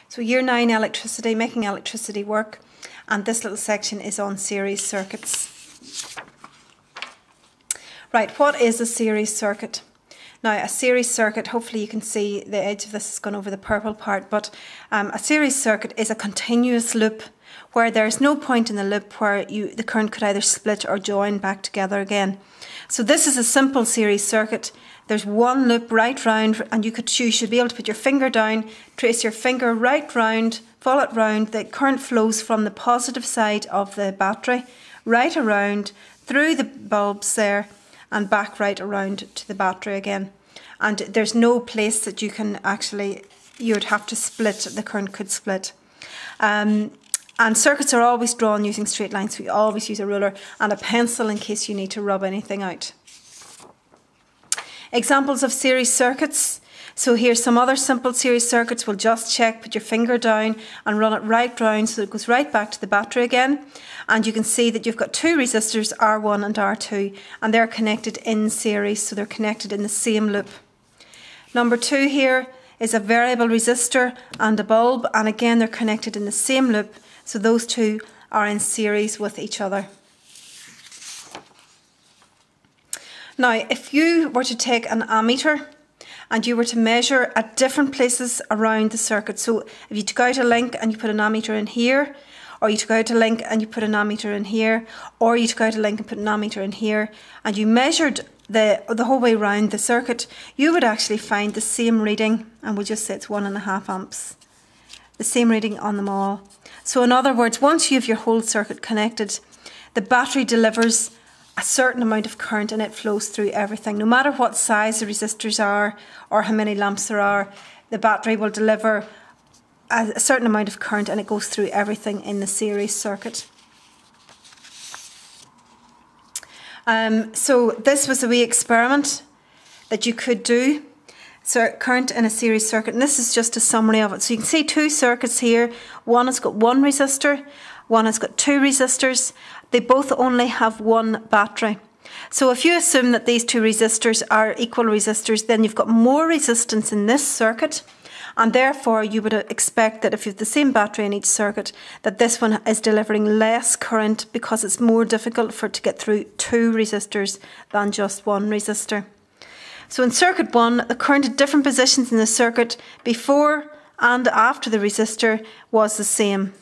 So Year 9 electricity, making electricity work, and this little section is on series circuits. Right, what is a series circuit? Now, a series circuit, hopefully you can see the edge of this has gone over the purple part, but a series circuit is a continuous loop where there's no point in the loop where the current could either split or join back together again. So this is a simple series circuit. There's one loop right round, and you should be able to put your finger down, trace your finger right round, follow it round. The current flows from the positive side of the battery right around through the bulbs there and back right around to the battery again. And there's no place that you can actually, you'd have to split, the current could split. And circuits are always drawn using straight lines, so you always use a ruler and a pencil in case you need to rub anything out. Examples of series circuits. So here's some other simple series circuits. We'll just check, put your finger down and run it right round so it goes right back to the battery again. And you can see that you've got two resistors, R1 and R2, and they're connected in series, so they're connected in the same loop. Number 2 here is a variable resistor and a bulb, and again they're connected in the same loop, so those two are in series with each other. Now, if you were to take an ammeter and you were to measure at different places around the circuit, so if you took out a link and you put an ammeter in here, or you took out a link and you put an ammeter in here, or you took out a link and put an ammeter in here, and you measured the whole way around the circuit, you would actually find the same reading, and we'll just say it's 1.5 amps. The same reading on them all. So in other words, once you have your whole circuit connected, the battery delivers a certain amount of current and it flows through everything. No matter what size the resistors are or how many lamps there are, the battery will deliver a certain amount of current and it goes through everything in the series circuit. So this was a wee experiment that you could do. So current in a series circuit, and this is just a summary of it. So you can see two circuits here. One has got one resistor, one has got two resistors. They both only have one battery. So if you assume that these two resistors are equal resistors, then you've got more resistance in this circuit, and therefore you would expect that if you have the same battery in each circuit, that this one is delivering less current because it's more difficult for it to get through two resistors than just one resistor. So in circuit 1, the current at different positions in the circuit before and after the resistor was the same.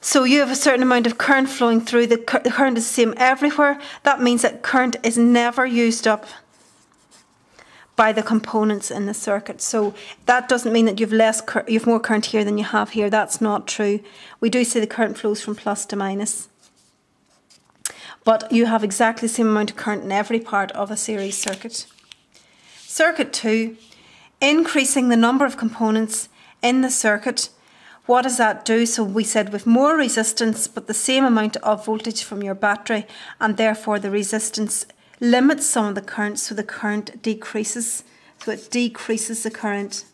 So you have a certain amount of current flowing through, the current is the same everywhere. That means that current is never used up by the components in the circuit. So that doesn't mean that you have more current here than you have here. That's not true. We do see the current flows from plus to minus. But you have exactly the same amount of current in every part of a series circuit. Circuit 2, increasing the number of components in the circuit. What does that do? So we said with more resistance but the same amount of voltage from your battery, and therefore the resistance limits some of the current, so the current decreases. So it decreases the current.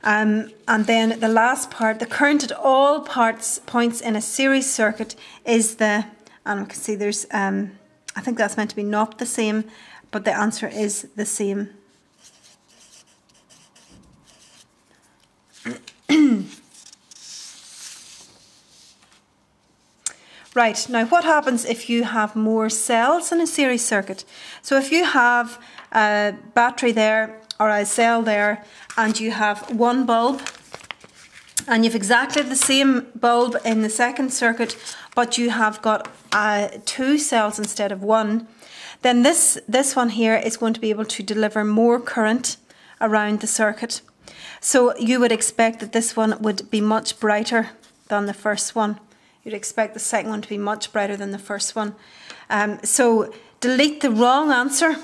And then the last part, the current at all points in a series circuit is and we can see there's, I think that's meant to be not the same, but the answer is the same. Right, now what happens if you have more cells in a series circuit? So if you have a battery there or a cell there and you have one bulb and you've exactly the same bulb in the second circuit but you have got two cells instead of one, then this one here is going to be able to deliver more current around the circuit. So you would expect that this one would be much brighter than the first one. You'd expect the second one to be much brighter than the first one. So delete the wrong answer.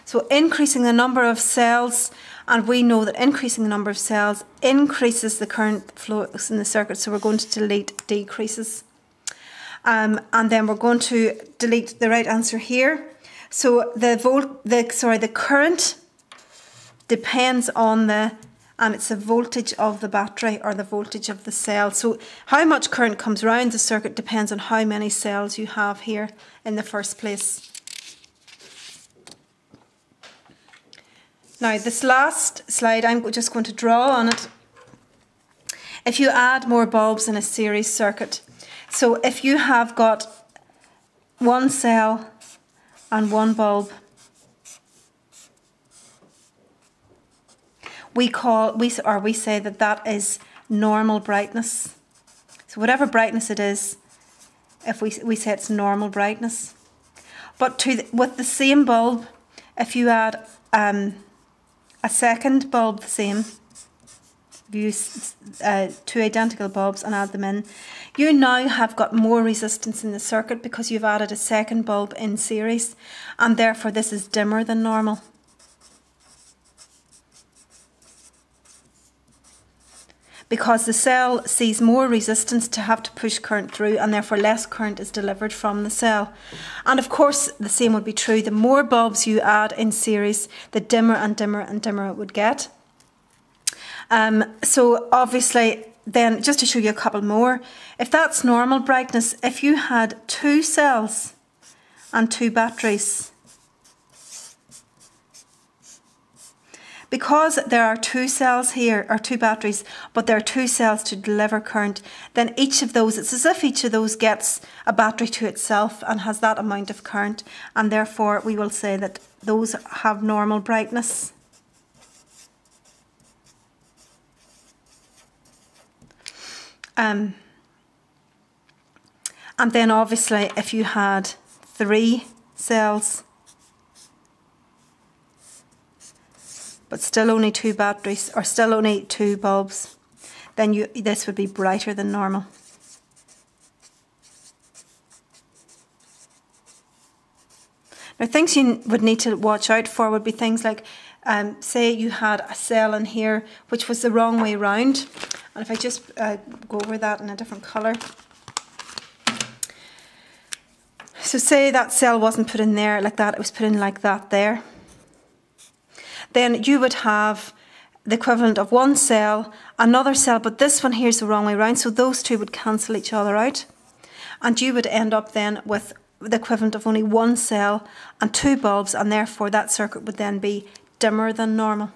So increasing the number of cells, and we know that increasing the number of cells increases the current flows in the circuit, so we're going to delete decreases. And then we're going to delete the right answer here. So the current depends on and it's the voltage of the battery or the voltage of the cell. So how much current comes around the circuit depends on how many cells you have here in the first place. Now this last slide, I'm just going to draw on it. If you add more bulbs in a series circuit, so if you have got one cell and one bulb, we say that that is normal brightness. So whatever brightness it is, if we say it's normal brightness. But with the same bulb, if you add a second bulb the same, if you use two identical bulbs and add them in, you now have got more resistance in the circuit because you've added a second bulb in series, and therefore this is dimmer than normal. Because the cell sees more resistance to have to push current through, and therefore less current is delivered from the cell. And of course the same would be true. The more bulbs you add in series, the dimmer and dimmer and dimmer it would get. So obviously then, just to show you a couple more, if that's normal brightness, if you had two cells and two batteries, because there are two cells here, or two batteries, but there are two cells to deliver current, then each of those, it's as if each of those gets a battery to itself and has that amount of current, and therefore we will say that those have normal brightness. And then obviously if you had three cells but still only two batteries, or still only two bulbs, then this would be brighter than normal. Now things you would need to watch out for would be things like, say you had a cell in here which was the wrong way round, and if I just go over that in a different colour. So say that cell wasn't put in there like that, it was put in like that there. Then you would have the equivalent of one cell, another cell, but this one here is the wrong way round, so those two would cancel each other out. And you would end up then with the equivalent of only one cell and two bulbs, and therefore that circuit would then be dimmer than normal.